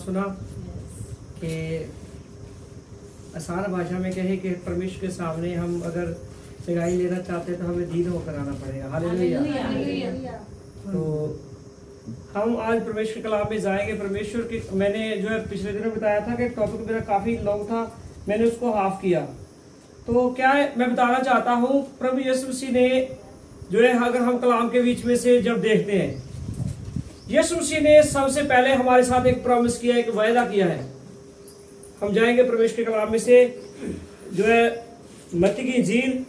सुना कि आसान भाषा में कहे कि परमेश्वर के सामने हम अगर सगाई लेना चाहते हैं तो हमें दीन होकर आना पड़ेगा। हालेलुया। तो हम आज परमेश्वर कलाम में जाएंगे। परमेश्वर की मैंने जो है पिछले दिनों बताया था कि टॉपिक मेरा काफ़ी लॉन्ग था, मैंने उसको हाफ किया। तो क्या है मैं बताना चाहता हूँ, प्रभु यीशु मसीह ने जो है, अगर हम कलाम के बीच में से जब देखते हैं, यीशु मसीह ने सबसे पहले हमारे साथ एक प्रॉमिस किया है, एक वायदा किया है। हम जाएंगे परमेश्वर के कलाम में से जो है मत्ती की इंजील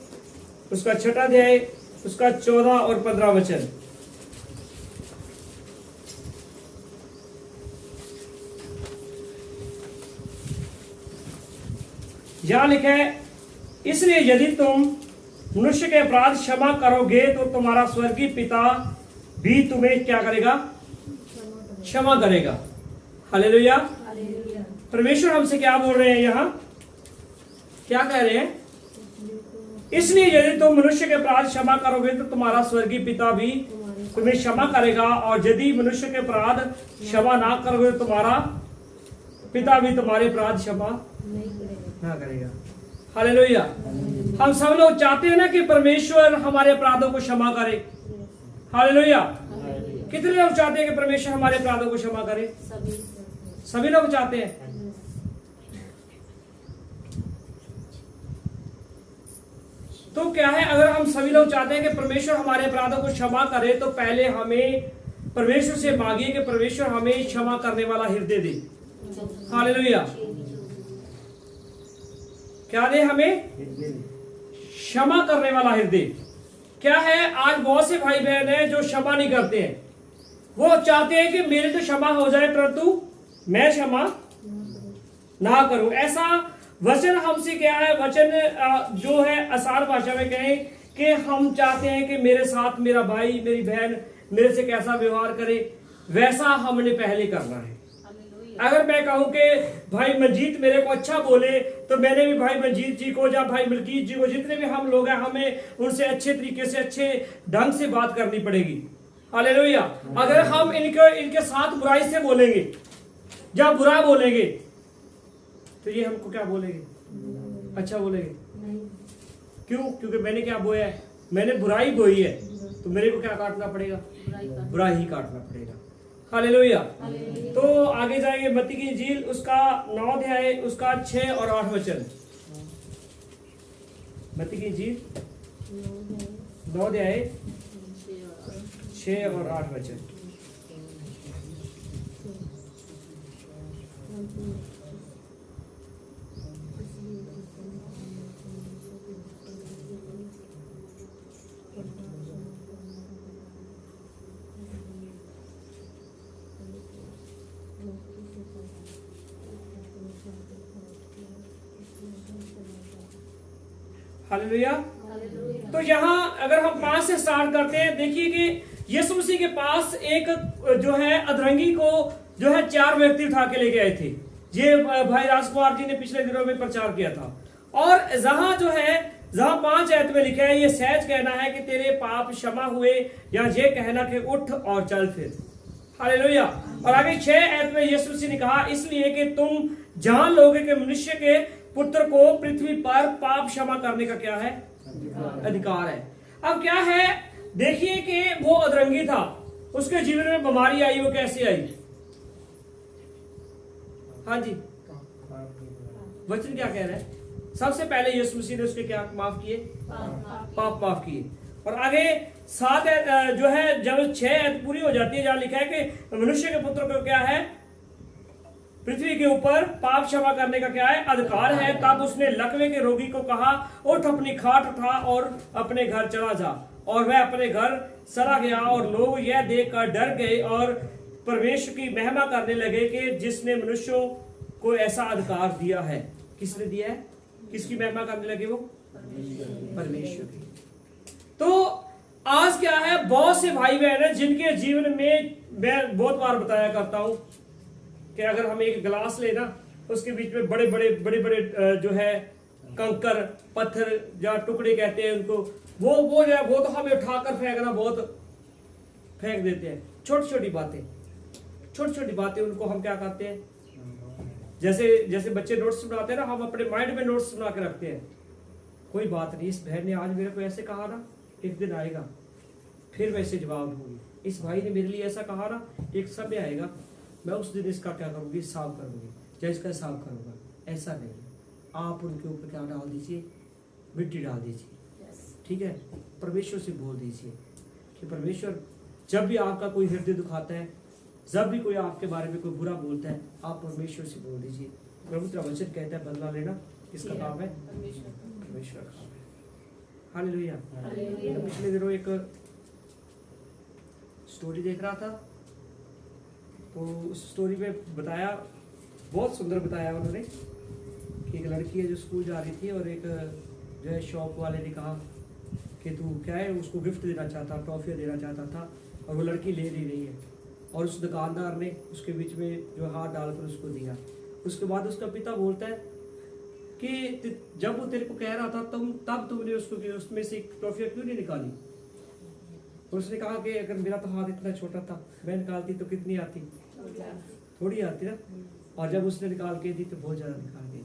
उसका 6वां अध्याय उसका 14 और 15 वचन। यहां लिखा है, इसलिए यदि तुम मनुष्य के अपराध क्षमा करोगे तो तुम्हारा स्वर्गीय पिता भी तुम्हें क्या करेगा? क्षमा करेगा। हालेलुया। परमेश्वर हमसे क्या बोल रहे हैं यहाँ? क्या कह रहे हैं? इसलिए यदि तुम मनुष्य के अपराध क्षमा करोगे तो तुम्हारा स्वर्गीय पिता भी तुम्हें क्षमा करेगा, और यदि मनुष्य के अपराध क्षमा ना करोगे तो तुम्हारा पिता भी तुम्हारे अपराध क्षमा ना करेगा। हालेलुया। हम सब लोग चाहते हैं ना कि परमेश्वर हमारे अपराधों को क्षमा करे। हालेलुया। कितने लोग चाहते हैं कि परमेश्वर हमारे अपराधों को क्षमा करे? सभी लोग चाहते हैं। तो क्या है, अगर हम सभी लोग चाहते हैं कि परमेश्वर हमारे अपराधों को क्षमा करे, तो पहले हमें परमेश्वर से मांगिए कि परमेश्वर हमें क्षमा करने वाला हृदय दे। हालेलुया। क्या दे? हमें क्षमा करने वाला हृदय। क्या है, आज बहुत से भाई बहन हैं जो क्षमा नहीं करते हैं। वो चाहते हैं कि मेरे तो क्षमा हो जाए परंतु मैं क्षमा ना करूं। ऐसा वचन हमसे क्या है, वचन जो है आसान भाषा में कहें कि हम चाहते हैं कि मेरे साथ मेरा भाई मेरी बहन मेरे से कैसा व्यवहार करे वैसा हमने पहले करना है। अगर मैं कहूं कि भाई मंजीत मेरे को अच्छा बोले, तो मैंने भी भाई मंजीत जी को या भाई मलकीत जी को, जितने भी हम लोग हैं, हमें उनसे अच्छे तरीके से अच्छे ढंग से बात करनी पड़ेगी। हालेलुया। अगर हम इनके साथ बुराई से बोलेंगे या बुरा बोलेंगे तो ये हमको क्या बोलेंगे? अच्छा बोलेंगे? क्यों? क्योंकि मैंने क्या बोया है? मैंने बुराई बोई है, तो मेरे को क्या काटना पड़ेगा? बुराई ही काटना पड़ेगा। हालेलुया। तो आगे जाएंगे मत्ती की इंजील उसका 9 अध्याय उसका 6 और 8 वचन। मत्ती की इंजील 9 अध्याय 6 और 8 वचन। हालेलुया। तो यहाँ अगर हम 5 से स्टार्ट करते हैं, देखिए कि यीशु मसीह के पास एक जो है अधरंगी को जो है 4 व्यक्ति उठा के लेके आए थे। ये भाई राजकुमार जी ने पिछले दिनों में प्रचार किया था। और जहां 5 आयत में लिखा है, ये सहज कहना है कि तेरे पाप क्षमा हुए, या ये कहना कि उठ और चल फिर। हालेलुया। और आगे 6 आयत में यीशु मसीह ने कहा, इसलिए कि तुम जान लोगे कि मनुष्य के पुत्र को पृथ्वी पर पाप क्षमा करने का क्या है? अधिकार है। अब क्या है, देखिए कि वो अधरंगी था, उसके जीवन में बीमारी आई, वो कैसे आई? हाँ जी, वचन क्या कह रहा है? सबसे पहले यीशु मसीह ने उसके क्या माफ किए? पाप माफ किए। और आगे 7 जो है, जब 6 पूरी हो जाती है, जहां लिखा है कि मनुष्य के पुत्र को क्या है? पृथ्वी के ऊपर पाप क्षमा करने का क्या है? अधिकार है। तब उसने लकवे के रोगी को कहा, उठ अपनी खाट उठा और अपने घर चला जा। और वह अपने घर चला गया, और लोग यह देखकर डर गए और परमेश्वर की महिमा करने लगे कि जिसने मनुष्यों को ऐसा अधिकार दिया है। किसने दिया है? किसकी महिमा करने लगे वो? परमेश्वर की। तो आज क्या है, बहुत से भाई बहन है जिनके जीवन में मैं बहुत बार बताया करता हूं कि अगर हम एक गिलास लेना, उसके बीच में बड़े बड़े जो है कंकर पत्थर या टुकड़े कहते हैं उनको, वो तो हमें उठाकर फेंकना बहुत फेंक देते हैं। छोटी छोटी बातें उनको हम क्या करते हैं? जैसे जैसे बच्चे नोट्स बनाते हैं ना, हम अपने माइंड में नोट्स बना के रखते हैं। कोई बात नहीं, इस बहन ने आज मेरे को ऐसे कहा ना, एक दिन आएगा फिर वैसे जवाब दूंगी। इस भाई ने मेरे लिए ऐसा कहा ना, एक समय आएगा मैं उस दिन इसका क्या करूंगी, हिसाब करूंगी, या इसका हिसाब करूंगा। ऐसा नहीं, आप उनके ऊपर क्या डाल दीजिए, मिट्टी डाल दीजिए, ठीक है। परमेश्वर से बोल दीजिए कि परमेश्वर, जब भी आपका कोई हृदय दुखाता है, जब भी कोई आपके बारे में कोई बुरा बोलता है, आप परमेश्वर से बोल दीजिए। प्रभु तेरा वचन कहता है बदला लेना किसका काम है, परमेश्वर का काम है। हालेलुया। पिछले दिनों एक स्टोरी देख रहा था, तो उस स्टोरी में बताया, बहुत सुंदर बताया उन्होंने, कि एक लड़की है जो स्कूल जा रही थी, और एक जो है शॉप वाले ने कहा कि तू क्या है, उसको गिफ्ट देना चाहता, टॉफियाँ देना चाहता था, और वो लड़की ले नहीं रही है, और उस दुकानदार ने उसके बीच में जो हाथ डालकर उसको दिया। उसके बाद उसका पिता बोलता है कि जब वो तेरे को कह रहा था तब तुमने उसको उसमें से टॉफियाँ क्यों नहीं निकाली। तो उसने कहा कि अगर मेरा तो हाथ इतना छोटा था, मैं निकालती तो कितनी आती, थोड़ी आती ना, और जब उसने निकाल के दी तो बहुत ज्यादा निकाल दी।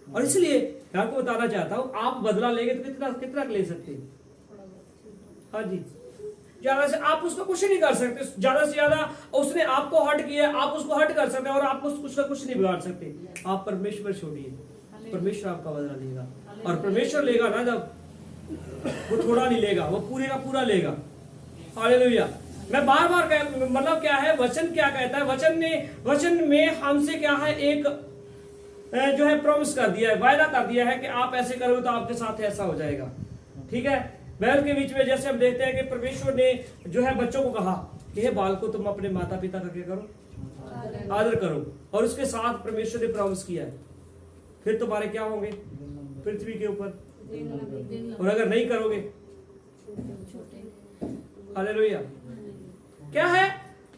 और इसलिए मैं आपको बताना चाहता हूँ, आप बदला लेंगे तो कितना कितना ले सकते हैं। हाँ जी, ज्यादा से आप उसको कुछ नहीं कर सकते, ज्यादा से ज्यादा उसने आपको हर्ट किया, आप उसको हर्ट कर सकते हैं, और आप उसका कुछ नहीं बिगाड़ सकते। आप परमेश्वर छोड़िए, परमेश्वर आपका बदला लेगा, और परमेश्वर लेगा ना जब, वो थोड़ा नहीं लेगा, वो पूरे का पूरा लेगा। हालेलुया। मैं बार बार मतलब क्या है, वचन क्या कहता है, वचन में हमसे क्या है, एक जो है प्रॉमिस कर दिया है, वायदा कर दिया है कि आप ऐसे करोगे तो आपके साथ ऐसा हो जाएगा, ठीक है। बैल के बीच में जैसे हम देखते हैं कि परमेश्वर ने जो है बच्चों को कहा कि हे बाल को तुम अपने माता पिता का क्या करो, आदर करो, और उसके साथ परमेश्वर ने प्रॉमिस किया है फिर तुम्हारे क्या होंगे पृथ्वी के ऊपर, और अगर नहीं करोगे, हालेलुया। क्या है,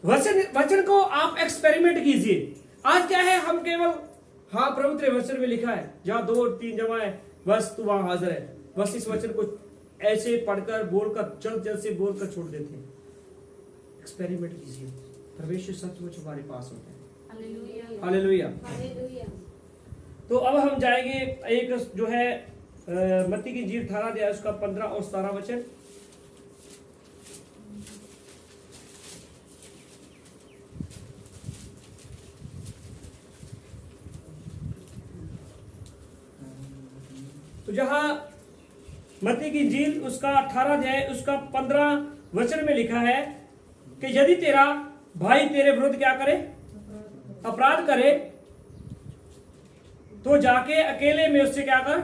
वचन को आप एक्सपेरिमेंट कीजिए। आज क्या है, हम केवल हाँ प्रभु तेरे वचन में लिखा है, जहां 2 और 3 जमा है बस तू वहां हाजिर है, बस इस वचन को ऐसे पढ़कर बोलकर जल्द से बोलकर छोड़ देते हैं। एक्सपेरिमेंट कीजिए, परमेश्वर सचमुच हमारे पास होता है। हालेलुया। तो अब हम जाएंगे एक जो है मत्ती की इंजील 18 अध्याय उसका 15 और 17 वचन। तो जहां मत्ती की इंजील उसका 18 अध्याय उसका 15 वचन में लिखा है कि यदि तेरा भाई तेरे विरुद्ध क्या करे, अपराध करे, तो जाके अकेले में उससे क्या कर,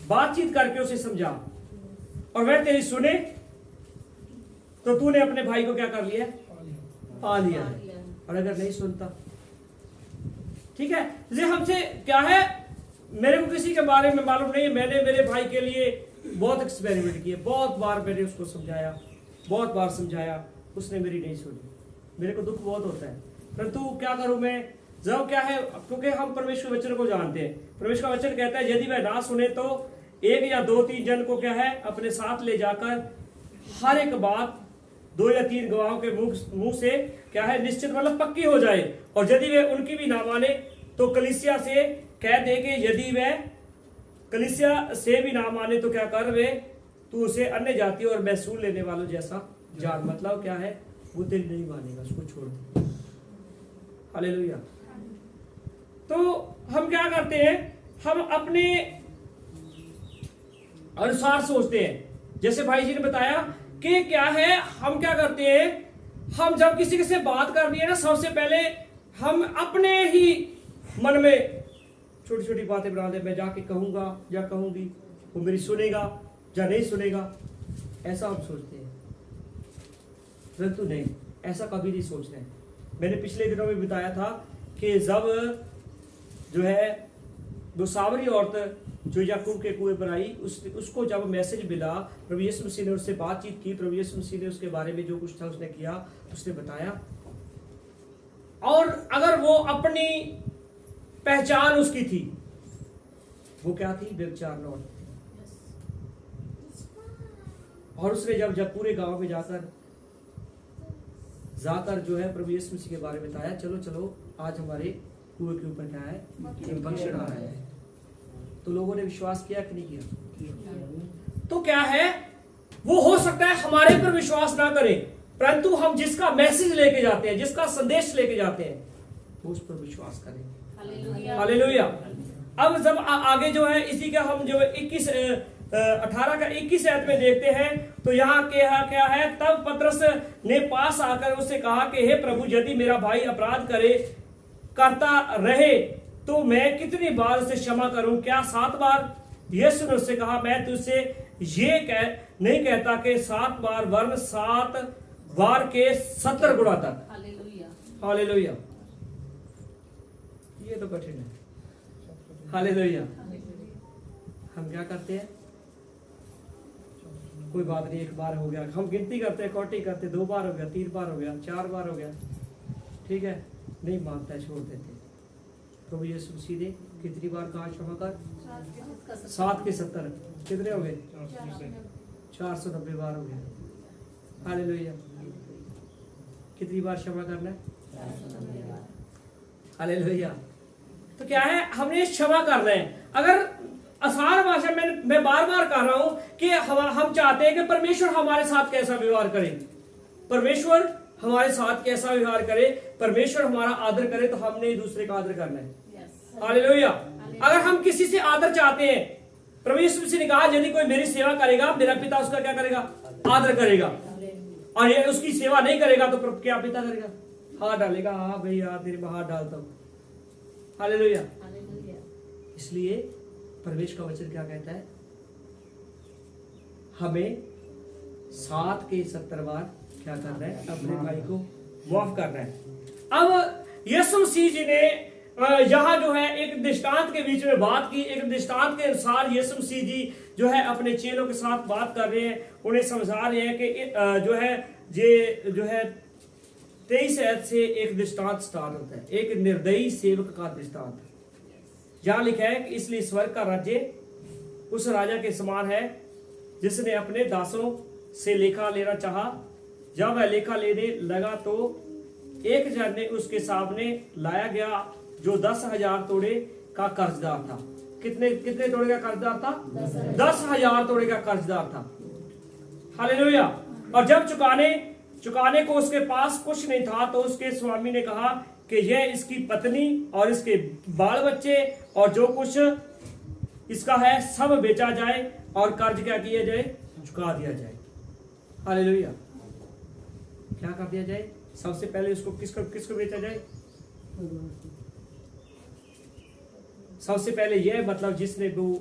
बातचीत करके उसे समझा, और वह तेरी सुने तो तूने अपने भाई को क्या कर लिया, पा लिया। और अगर नहीं सुनता, ठीक है, ये हमसे क्या है, मेरे को किसी के बारे में मालूम नहीं है, मैंने मेरे भाई के लिए बहुत एक्सपेरिमेंट किए, बहुत बार मैंने उसको समझाया, बहुत बार समझाया, उसने मेरी नहीं सुनी, मेरे को दुख बहुत होता है, परंतु क्या करूं मैं, जब क्या है, क्योंकि हम परमेश्वर वचन को जानते हैं। परमेश्वर का वचन कहता है यदि वह ना सुने तो 1 या 2-3 जन को क्या है अपने साथ ले जाकर हर एक बात 2 या 3 गवाहों के मुंह से क्या है निश्चित मतलब पक्की हो जाए, और यदि वे उनकी भी ना माने तो कलीसिया से कह दे कि यदि वह कलीसिया से भी ना माने तो क्या कर, वे तू उसे अन्य जाति और महसूल लेने वालों जैसा जान, मतलब क्या है, वो तेरी नहीं मानेगा, उसको छोड़ दे। हालेलुया। तो हम क्या करते हैं, हम अपने अनुसार सोचते हैं, जैसे भाई जी ने बताया कि क्या है, हम क्या करते हैं, हम जब किसी से बात करनी है ना, सबसे पहले हम अपने ही मन में छोटी छोटी बातें बना दे, मैं जाके कहूंगा या कहूंगी, वो मेरी सुनेगा या नहीं सुनेगा, ऐसा हम सोचते हैं, परंतु नहीं, ऐसा कभी नहीं सोचते हैं। मैंने पिछले दिनों में बताया था कि जब जो है वो सावरी औरत जो याकूब के कुएं पर आई, उसको जब मैसेज मिला, प्रभु यीशु मसीह ने उससे बातचीत की, प्रभु यीशु मसीह ने उसके बारे में जो कुछ था उसने किया, उसने बताया, और अगर वो अपनी पहचान उसकी थी, वो क्या थी, व्यभिचार औरत, और उसने जब पूरे गांव में जाकर जो है प्रभु यीशु मसीह के बारे में बताया, चलो चलो आज हमारे कुएं के ऊपर क्या है, बख्शण आ रहा है। तो लोगों ने विश्वास किया कि नहीं किया? तो क्या है, वो हो सकता है हमारे पर विश्वास ना करें, परंतु हम जिसका मैसेज लेके जाते हैं, जिसका संदेश लेके जाते हैं, वो उस पर विश्वास करें। हालेलुया। अब जब आगे जो है इसी का हम जो 18 का 21 आयत में देखते हैं, तो यहाँ क्या है, तब पतरस ने पास आकर उससे कहा कि हे प्रभु, यदि मेरा भाई अपराध करता रहे तो मैं कितनी बार उसे क्षमा करूं, क्या 7 बार? यीशु ने उससे कहा, मैं तुझसे ये नहीं कहता कि 7 बार, वरन 7 बार के 70 गुणा तक। हालेलुया। ये तो कठिन है। हालेलुया। हम क्या करते हैं, कोई बात नहीं, 1 बार हो गया, हम गिनती करते हैं, कौटी करते, 2 बार हो गया, 3 बार हो गया, 4 बार हो गया, ठीक है, नहीं मानता है, छोड़ देते। प्रभु यीशु मसीह ने कितनी बार कहा क्षमा कर? 7 के 70 कितने हो गए? 490 बार हो गया। हालेलुया। कितनी बार क्षमा करना है? हालेलुया। तो क्या है, हमने क्षमा कर रहे हैं। अगर आसान भाषा में मैं बार बार कह रहा हूं कि हम चाहते हैं कि परमेश्वर हमारे साथ कैसा व्यवहार करे, परमेश्वर हमारे साथ कैसा व्यवहार करे, परमेश्वर हमारा आदर करे, तो हमने एक दूसरे का आदर करना है। हालेलुया। अगर हम किसी से आदर चाहते हैं, प्रभु यीशु मसीह ने कहा, यदि कोई मेरी सेवा करेगा, मेरा पिता उसका क्या करेगा? आदर करेगा। और ये उसकी सेवा नहीं करेगा तो क्या पिता करेगा? हाथ डालेगा, हाँ भाई यार तेरे में हाथ डालता हूं। हालेलुया। इसलिए परमेश्वर का वचन क्या कहता है, हमें 7 के 70 बार क्या करना है? अपने भाई को माफ करना है। अब यीशु मसीह जी ने यहाँ जो है एक दृष्टांत के बीच में बात की। एक दृष्टांत के अनुसार यीशु मसीह जी जो है अपने चेलों के साथ बात कर रहे हैं, उन्हें समझा रहे हैं कि जो है ये जो है 23 आयत से एक दृष्टांत स्टार्ट होता है, एक निर्दयी सेवक का दृष्टांत। जहां लिखा है कि इसलिए स्वर्ग का राज्य उस राजा के समान है जिसने अपने दासों से लेखा लेना चाहा। जब वह लेखा लेने लगा तो एक जन ने उसके सामने लाया गया जो 10,000 तोड़े का कर्जदार था। कितने तोड़े का कर्जदार था? 10,000 तोड़े का कर्जदार था। हालेलुया। और जब चुकाने को उसके पास कुछ नहीं था, तो उसके स्वामी ने कहा कि यह इसकी पत्नी और इसके बाल बच्चे और जो कुछ इसका है सब बेचा जाए और कर्ज क्या किया जाए? चुका दिया जाए। हालेलुया। क्या कर दिया जाए? सबसे पहले उसको किसको बेचा जाए? सबसे पहले यह, मतलब जिसने वो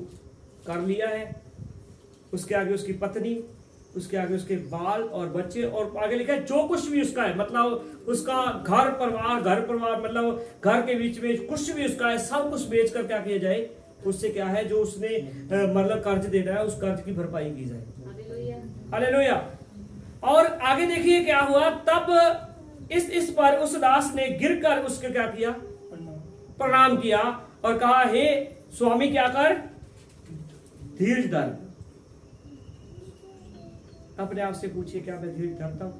कर लिया है, उसके आगे उसकी पत्नी, उसके आगे उसके बाल और बच्चे, और आगे लिखा है जो कुछ भी उसका है, मतलब उसका घर परिवार मतलब घर के बीच में कुछ भी उसका है, सब कुछ बेच कर क्या किया जाए? उससे क्या है, जो उसने मतलब कर्ज देना है, उस कर्ज की भरपाई की जाए। हालेलुया। और आगे देखिए क्या हुआ। तब इस पर उस दास ने गिरकर उसके क्या किया? प्रणाम किया और कहा, हे स्वामी क्या कर? धीरज धर। अपने आप से पूछिए, क्या मैं धीरज धरता हूं?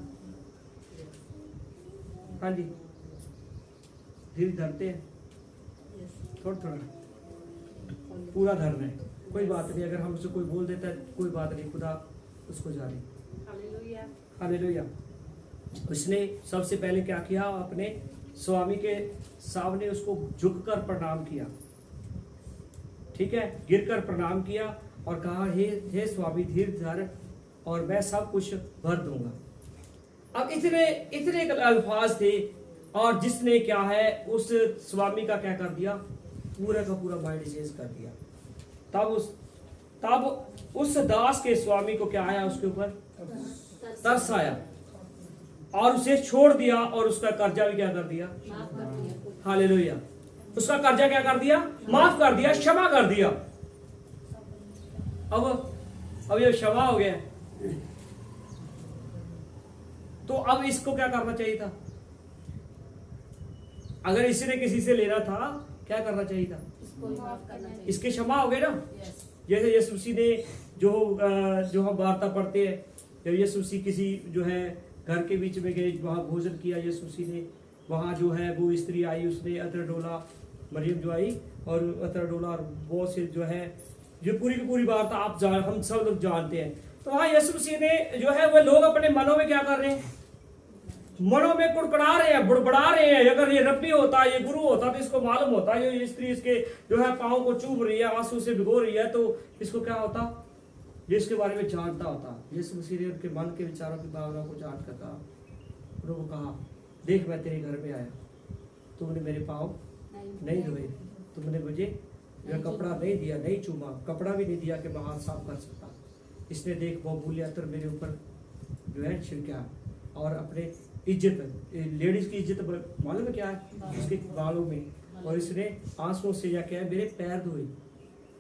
हाँ जी, धीरज धरते हैं? थोड़ा पूरा धरना है। कोई बात नहीं, अगर हमसे कोई बोल देता है कोई बात नहीं, खुदा उसको जाने। हालेलुया। उसने सबसे पहले क्या किया? अपने स्वामी के सामने उसको झुककर प्रणाम किया, ठीक है, गिरकर प्रणाम किया और कहा, हे स्वामी धीरज धर और मैं सब कुछ भर दूंगा। अब इतने अल्फाज थे, और जिसने क्या है उस स्वामी का क्या कर दिया? पूरा का पूरा माइंड चेंज कर दिया। तब उस दास के स्वामी को क्या आया? उसके ऊपर तरस आया और उसे छोड़ दिया और उसका कर्जा भी क्या कर दिया? हालेलुया। उसका कर्जा क्या कर दिया? माफ कर दिया, क्षमा कर दिया। अब ये क्षमा हो गया, तो अब इसको क्या करना चाहिए था? अगर इसी ने किसी से लेना था, क्या करना चाहिए था? इसके क्षमा हो गए ना। जैसे यीशु मसीह ने जो हम वार्ता पढ़ते हैं, जब यीशु मसीह किसी जो है घर के बीच में गए, वहां भोजन किया, यीशु मसीह ने वहाँ जो है वो स्त्री आई, उसने अतर डोला, मरियम जो आई और अतर डोला, और बहुत से जो है जो पूरी की पूरी बात आप हम सब लोग जानते हैं। तो वहाँ यीशु मसीह ने जो है वो लोग अपने मनों में क्या कर रहे हैं, मनों में कुड़कुड़ा रहे हैं, बुड़बड़ा रहे हैं। अगर ये रब्बी होता, ये गुरु होता, तो इसको मालूम होता ये स्त्री इसके जो है पाँव को चूम रही है, आंसू से भिगो रही है, तो इसको क्या होता, ये इसके बारे में जानता होता। यीशु मसीह ने उनके मन के विचारों की भावना को जान कर कहा, उन्होंने कहा, देख मैं तेरे घर में आया, तुमने मेरे पाँव नहीं धोए, तुमने मुझे जो कपड़ा नहीं दिया, नहीं चूमा, कपड़ा भी नहीं दिया कि मैं हाथ साफ कर सकता। इसने देख बहुमूल्य अतर मेरे ऊपर जो है छिड़का, और अपने इज्जत, लेडीज की इज्जत मालूम है क्या है, उसके बालों में, और इसने आंसुओं से क्या किया, मेरे पैर धोए,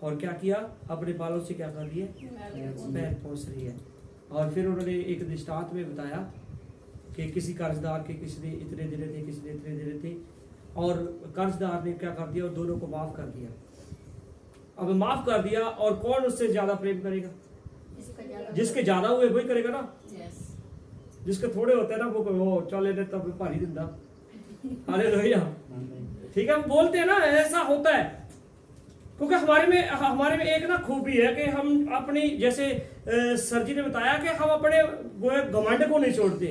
और क्या किया, अपने बालों से क्या कर रही है, पैर पोंछ रही है। और फिर उन्होंने एक दृष्टांत में बताया कि किसी कर्जदार के, किसी ने इतने देने थे, किसी ने इतने देने थे, और कर्जदार ने क्या कर दिया, और दोनों को माफ कर दिया। अब माफ कर दिया, और कौन उससे ज्यादा प्रेम करेगा, जिसके ज्यादा हुए वही करेगा ना। जिसके थोड़े होते हैं ना वो चले ने तब भारी दिंदा। हालेलुया, ठीक है, हम बोलते हैं ना, ऐसा होता है, क्योंकि हमारे में एक ना खूबी है कि हम अपनी, जैसे सर जी ने बताया कि हम अपने घमंड को नहीं छोड़ते।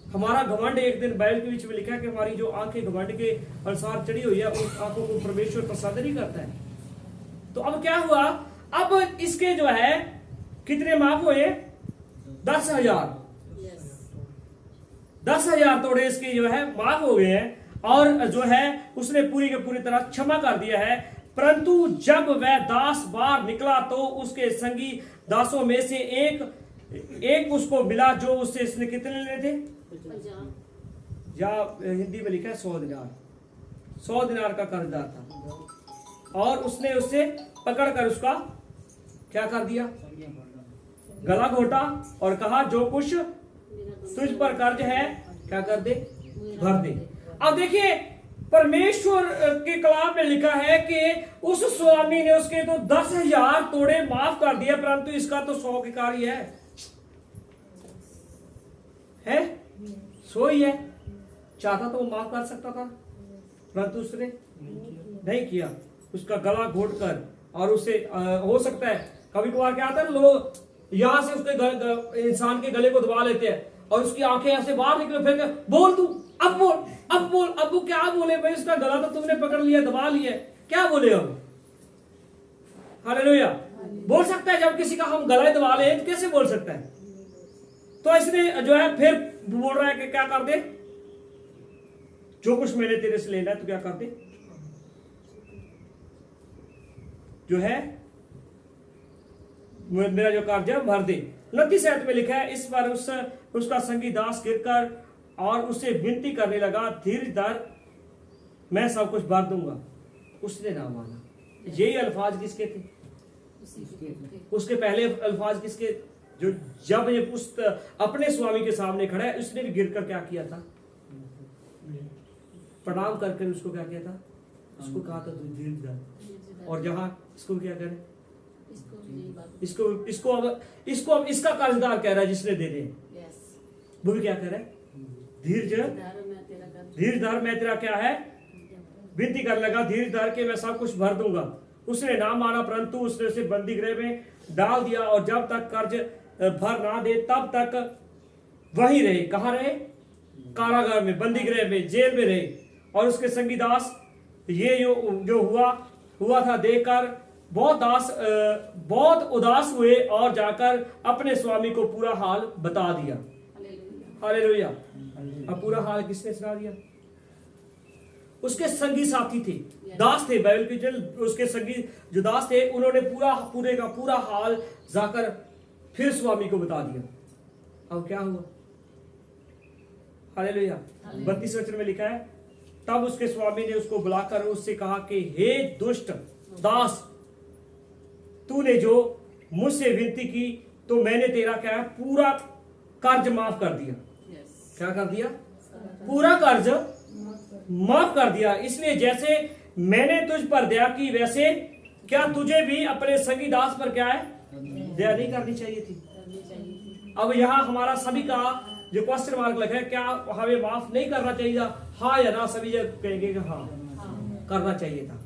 हमारा घमंड, एक दिन बाइबल के बीच में लिखा है कि हमारी जो आंखें घमंड के अनुसार चढ़ी हुई है, उस आंखों को परमेश्वर पसंद नहीं करता है। तो अब क्या हुआ, अब इसके जो है कितने माफ हुए, 10,000 10,000 तोड़े इसके जो है माफ हो गए हैं, और जो है उसने पूरी के पूरी तरह क्षमा कर दिया है। परंतु जब वह दास बाहर निकला तो उसके संगी दासों में से एक उसको मिला जो उससे इसने कितने लेने थे, या हिंदी में लिखा है 100 दिनार का कर्जदार था, और उसने उससे पकड़कर उसका क्या कर दिया, गला घोटा, और कहा जो कुछ तुझ पर कर्ज है क्या कर दे, भर दे। अब देखिए परमेश्वर के कलाम में लिखा है कि उस स्वामी ने उसके तो 10,000 तोड़े माफ कर दिया, परंतु इसका तो 100 के कार्य है 100 ही है। चाहता तो वो माफ कर सकता था, परंतु उसने नहीं किया, उसका गला घोट कर। और उसे हो सकता है कभी कभार क्या आता है, लोग यहां से उसके इंसान के गले को दबा लेते हैं, और उसकी आंखें ऐसे बाहर निकले, फिर बोल तू, अब बोल, अब बोल। अब वो क्या बोले भाई, उसका गला तो तुमने पकड़ लिया, दबा लिया, क्या बोले अब। हालेलुया, बोल सकता है जब किसी का हम गला दबा ले तो कैसे बोल सकता है। तो इसने जो है फिर बोल रहा है कि क्या कर दे, जो कुछ मैंने तेरे से लेना है तो क्या कर दे, जो है मेरा जो कर्ज है भर दे। 29 आयत में लिखा है, इस बार उसका संगी दास गिरकर और उससे विनती करने लगा, धीरज धर, मैं सब कुछ भर दूंगा। उसने ना माना। यही अल्फाज किसके थे, उसके पहले अल्फाज किसके, जो जब ये अपने स्वामी के सामने खड़ा है, उसने भी गिरकर क्या किया था, प्रणाम करके उसको क्या किया था, उसको कहा था तू धीरज धर। और जहां इसको क्या करें, इसको अब इसका कर्जदार कह रहा है जिसने दे दे, वो भी क्या कह रहा है, धीरज धर, मैं तेरा क्या है, विनती करने लगा, धीरज धर के मैं सब कुछ भर दूंगा। उसने ना माना, परंतु उसने उसे बंदी गृह में डाल दिया, और जब तक कर्ज भर ना दे तब तक वही रहे। कहाँ रहे, कारागार में, बंदी गृह में, जेल में रहे। और उसके संगी दास ये जो हुआ था देखकर बहुत उदास हुए, और जाकर अपने स्वामी को पूरा हाल बता दिया। हालेलुया। अब पूरा हाल किसने सुना दिया, उसके संगी साथी थे, दास थे, बाइबल के जो उसके संगी जो दास थे, उन्होंने पूरे का पूरा हाल जाकर फिर स्वामी को बता दिया। अब क्या हुआ, हालेलुया। 32 वचन में लिखा है, तब उसके स्वामी ने उसको बुलाकर उससे कहा कि हे दुष्ट दास, तूने जो मुझसे विनती की तो मैंने तेरा क्या है, पूरा कर्ज माफ कर दिया। क्या कर दिया, पूरा कर्ज माफ कर दिया। इसलिए जैसे मैंने तुझ पर दया की, वैसे क्या तुझे भी अपने संगी दास पर क्या है, दया नहीं करनी चाहिए थी। अब यहाँ हमारा सभी का जो क्वेश्चन मार्क लिखा है, क्या हमें माफ नहीं करना चाहिए था? हाँ या ना, सभी जब कहेंगे कि हाँ करना चाहिए था।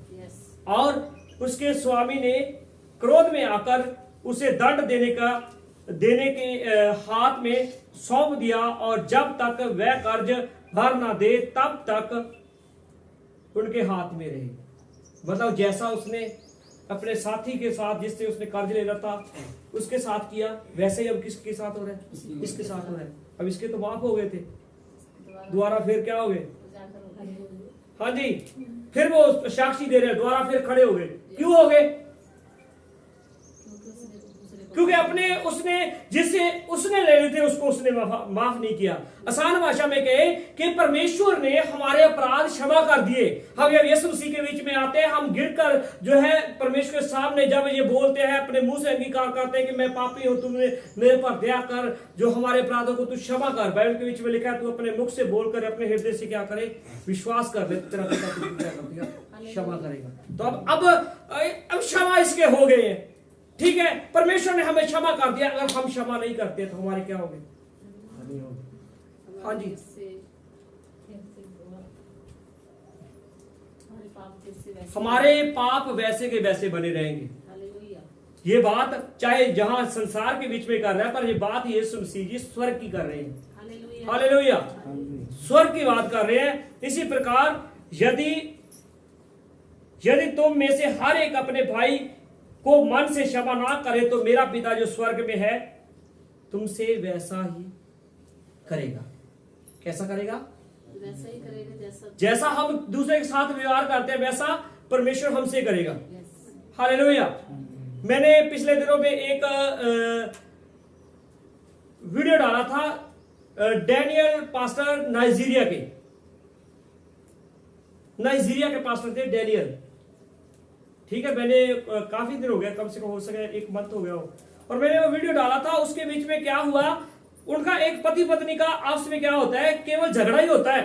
और उसके स्वामी ने क्रोध में आकर उसे दंड देने के हाथ में सौंप दिया, और जब तक वह कर्ज भर ना दे तब तक उनके हाथ में रहे। मतलब जैसा उसने अपने साथी के साथ, जिससे उसने कर्ज ले रहा था, उसके साथ किया, वैसे ही अब किसके साथ हो रहा है? इसके साथ हो रहा है। अब इसके तो माफ हो गए थे, दोबारा फिर क्या हो गए? हाँ जी, फिर वो साक्षी दे रहे, दोबारा फिर खड़े हो गए। क्यों हो गए? क्योंकि अपने उसने जिससे उसने लेने थे उसको उसने माफ नहीं किया। आसान भाषा में कहे कि परमेश्वर ने हमारे अपराध क्षमा कर दिए। हम जब यीशु मसीह के बीच में आते हैं, हम गिरकर जो है परमेश्वर के सामने जब ये बोलते हैं, अपने मुंह से अंगीकार करते हैं कि मैं पापी हूं, तुमने मेरे पर दया कर, जो हमारे अपराधों को तू क्षमा कर। बाइबल के बीच में लिखा है, तू अपने मुख से बोलकर अपने हृदय से क्या करे? विश्वास कर ले, तेरा पिता तुझे क्या कर दिया? क्षमा करेगा। तो अब क्षमा इसके हो गए हैं, ठीक है। परमेश्वर ने हमें क्षमा कर दिया। अगर हम क्षमा नहीं करते तो हमारे क्या होंगे? हाँ जी, हमारे पाप वैसे के वैसे बने रहेंगे। ये बात चाहे जहां संसार के बीच में कर रहा है, पर ये बात यीशु मसीह जी स्वर्ग की कर रहे हैं। हालेलुया, स्वर्ग की बात कर रहे हैं। इसी प्रकार यदि तुम में से हर एक अपने भाई को मन से क्षमा ना करे तो मेरा पिता जो स्वर्ग में है तुमसे वैसा ही करेगा। कैसा करेगा? वैसा ही करेगा जैसा हम दूसरे के साथ व्यवहार करते हैं वैसा परमेश्वर हमसे करेगा। हालेलुया। मैंने पिछले दिनों में एक वीडियो डाला था, डैनियल पास्टर नाइजीरिया के पास्टर थे डैनियल, ठीक है। मैंने काफी दिन हो गया, कम से कम हो सके 1 मंथ हो गया हो, और मैंने वो वीडियो डाला था। उसके बीच में क्या हुआ, उनका एक पति पत्नी का आपस में क्या होता है, केवल झगड़ा ही होता है,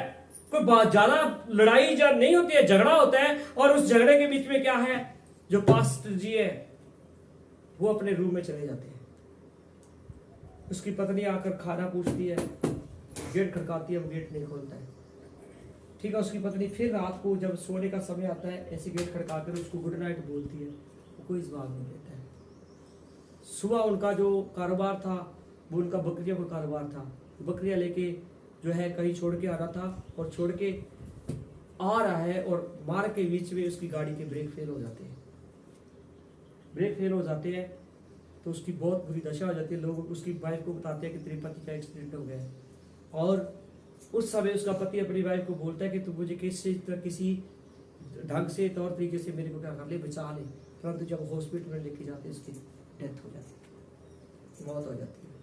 कोई ज्यादा लड़ाई जब नहीं होती है, झगड़ा होता है। और उस झगड़े के बीच में क्या है, जो पास्टर जी है वो अपने रूम में चले जाते हैं। उसकी पत्नी आकर खाना पूछती है, गेट खड़काती है, वो गेट नहीं खोलता है, ठीक है। उसकी पत्नी फिर रात को जब सोने का समय आता है ऐसे गेट खड़काकर उसको गुड नाइट बोलती है, वो कोई जवाब नहीं देता है। सुबह उनका जो कारोबार था वो उनका बकरियों का कारोबार था, बकरियां लेके जो है कहीं छोड़ के आ रहा था, और छोड़ के आ रहा है और मार्ग के बीच में उसकी गाड़ी के ब्रेक फेल हो जाते हैं। ब्रेक फेल हो जाते हैं तो उसकी बहुत बुरी दशा हो जाती है। लोग उसकी वाइफ को बताते हैं कि तेरे पति का एक्सीडेंट हो गया है, और उस समय उसका पति अपनी वाइफ को बोलता है कि तू मुझे किसी ढंग से तौर तरीके से मेरे को क्या कर ले, बचा ले। परंतु जब हॉस्पिटल में लेके जाते उसकी डेथ हो जाती है, मौत हो जाती है।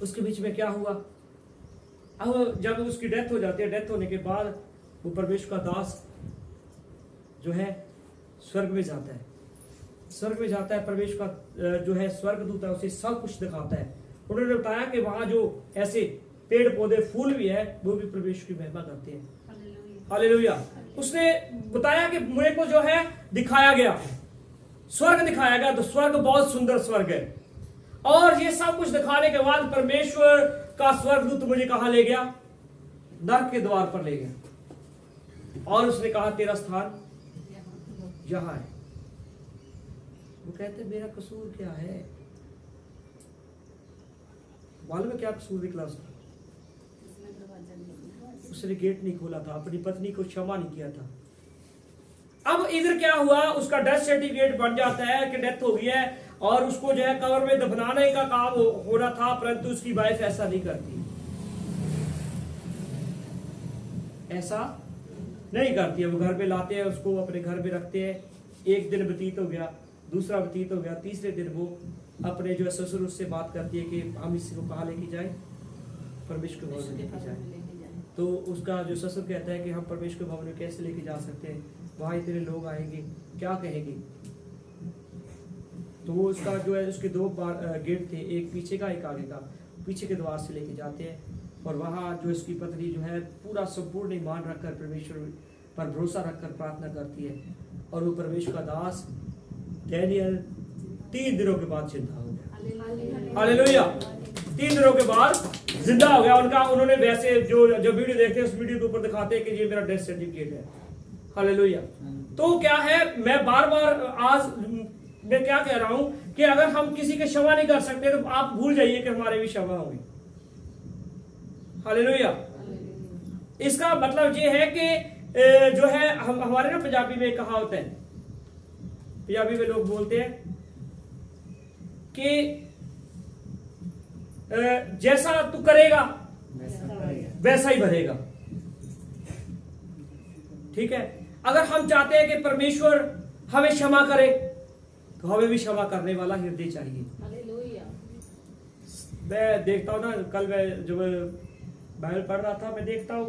उसके बीच में क्या हुआ, अब जब उसकी डेथ हो जाती है, डेथ होने के बाद वो परमेश्वर का दास जो है स्वर्ग में जाता है। स्वर्ग में जाता है, परमेश्वर का जो है स्वर्गदूत है उसे सब कुछ दिखाता है। उन्होंने बताया कि वहां जो ऐसे पेड़ पौधे फूल भी है वो भी परमेश्वर की महिमा करते हैं। हालेलुया। उसने बताया कि मेरे को जो है दिखाया गया, स्वर्ग दिखाया गया, तो स्वर्ग बहुत सुंदर स्वर्ग है। और ये सब कुछ दिखाने के बाद परमेश्वर का स्वर्गदूत मुझे कहां ले गया, नरक के द्वार पर ले गया, और उसने कहा तेरा स्थान यहां है। वो कहते मेरा कसूर क्या है? मालूम है क्या कसूर निकला उसका? उसने गेट नहीं खोला था, अपनी पत्नी को क्षमा नहीं किया था। अब इधर क्या हुआ, उसका डेथ सर्टिफिकेट बन जाता है कि डेथ हो गई है, और उसको जो है कब्र में दफनाने का काम होना था, परंतु उसकी वाइफ ऐसा नहीं करती, ऐसा नहीं करती है। वो घर पे लाते हैं, उसको अपने घर में रखते हैं। 1 दिन व्यतीत हो गया, दूसरा व्यतीत हो गया, तीसरे दिन वो अपने जो ससुर उससे बात करती है कि हम इसको कहाँ लेके जाए, परमेश्वर के भवन में लेके जाए। तो उसका जो ससुर कहता है कि हम परमेश्वर के भवन में कैसे लेके जा सकते हैं, वहां इतने लोग आएंगे, क्या कहेंगे। तो वो उसका जो है उसके 2 गेट थे, एक पीछे का एक आगे का। पीछे के द्वार से लेके जाते हैं, और वहाँ जो इसकी पत्नी जो है पूरा संपूर्ण ईमान रखकर परमेश्वर पर भरोसा रखकर प्रार्थना करती है, और वो परमेश्वर का दास डैनियल 3 दिनों के बाद जिंदा हो गया। हालेलुया। 3 दिनों के बाद जिंदा हो गया उनका। उन्होंने वैसे जो वीडियो देखते हैं उस वीडियो के ऊपर दिखाते हैं कि ये मेरा डेथ सर्टिफिकेट है। हालेलुया। तो क्या है, मैं बार बार आज मैं क्या कह रहा हूं कि अगर हम किसी के क्षमा नहीं कर सकते तो आप भूल जाइए कि हमारे भी क्षमा होगी। हालेलुया। इसका मतलब ये है कि जो है हमारे ना पंजाबी में कहावत है, पंजाबी में लोग बोलते हैं कि जैसा तू करेगा वैसा ही भरेगा। ठीक है, अगर हम चाहते हैं कि परमेश्वर हमें क्षमा करे तो हमें भी क्षमा करने वाला हृदय चाहिए। हालेलुया। मैं देखता हूं ना, कल मैं जब बाइबल पढ़ रहा था, मैं देखता हूं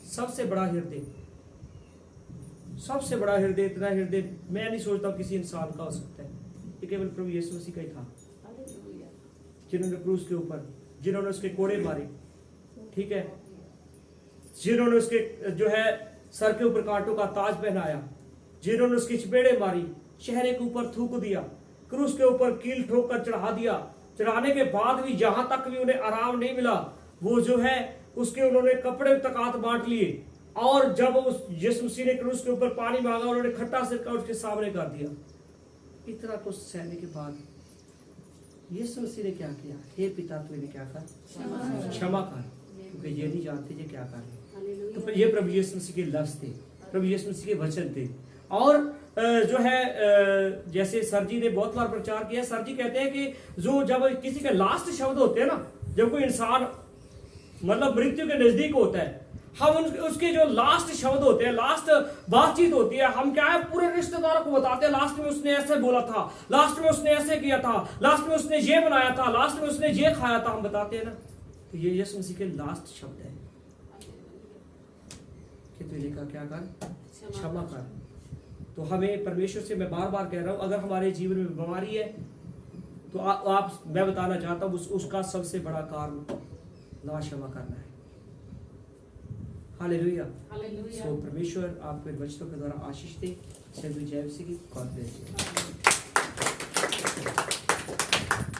सबसे बड़ा हृदय, सबसे बड़ा हृदय, इतना हृदय मैं नहीं सोचता हूं किसी इंसान का हो सकता है। ये केवल प्रभु यीशु मसीह का ही था, हालेलुया। जिन्होंने क्रूस के ऊपर, जिन्होंने उसके कोड़े मारे, ठीक है, जिन्होंने उसके जो है सर के ऊपर कांटों का ताज पहनाया, जिन्होंने उसकी चपेड़े मारी, चेहरे के ऊपर थूक दिया, क्रूस के ऊपर कील ठोक कर चढ़ा दिया। चढ़ाने के बाद भी जहां तक भी उन्हें आराम नहीं मिला, वो जो है उसके उन्होंने कपड़े तक हाथ बांट लिए। और जब उस यीशु मसीह ने क्रूस के ऊपर पानी मांगा, उन्होंने खट्टा सिरका उसके सामने कर दिया। इतना कुछ सहने के बाद यीशु मसीह ने क्या किया? हे पिता, तू इन्हें क्या कर, क्षमा कर, क्योंकि ये नहीं जानते ये क्या कर रहे। तो फिर ये प्रभु यीशु मसीह के लफ्ज थे, प्रभु यीशु मसीह के वचन थे। और जो है जैसे सर जी ने बहुत बार प्रचार किया, सर जी कहते हैं कि जो जब किसी के लास्ट शब्द होते हैं ना, जब कोई इंसान मतलब मृत्यु के नजदीक होता है, हम उसके जो लास्ट शब्द होते हैं, लास्ट बातचीत होती है, हम क्या है पूरे रिश्तेदारों को बताते हैं, लास्ट में उसने ऐसे बोला था, लास्ट में उसने ऐसे किया था, लास्ट में उसने ये बनाया था, लास्ट में उसने ये खाया था, हम बताते हैं ना। तो ये यीशु मसीह के लास्ट शब्द है कि तू लिखा क्या कर, क्षमा कर। तो हमें परमेश्वर से, मैं बार बार कह रहा हूं, अगर हमारे जीवन में बीमारी है तो मैं बताना चाहता हूं उसका सबसे बड़ा कारण ना क्षमा करना है। हालेलुया। हालेलुया। सो परमेश्वर आपको इन वचनों के द्वारा आशीष दे। जय मसीह की। God bless you.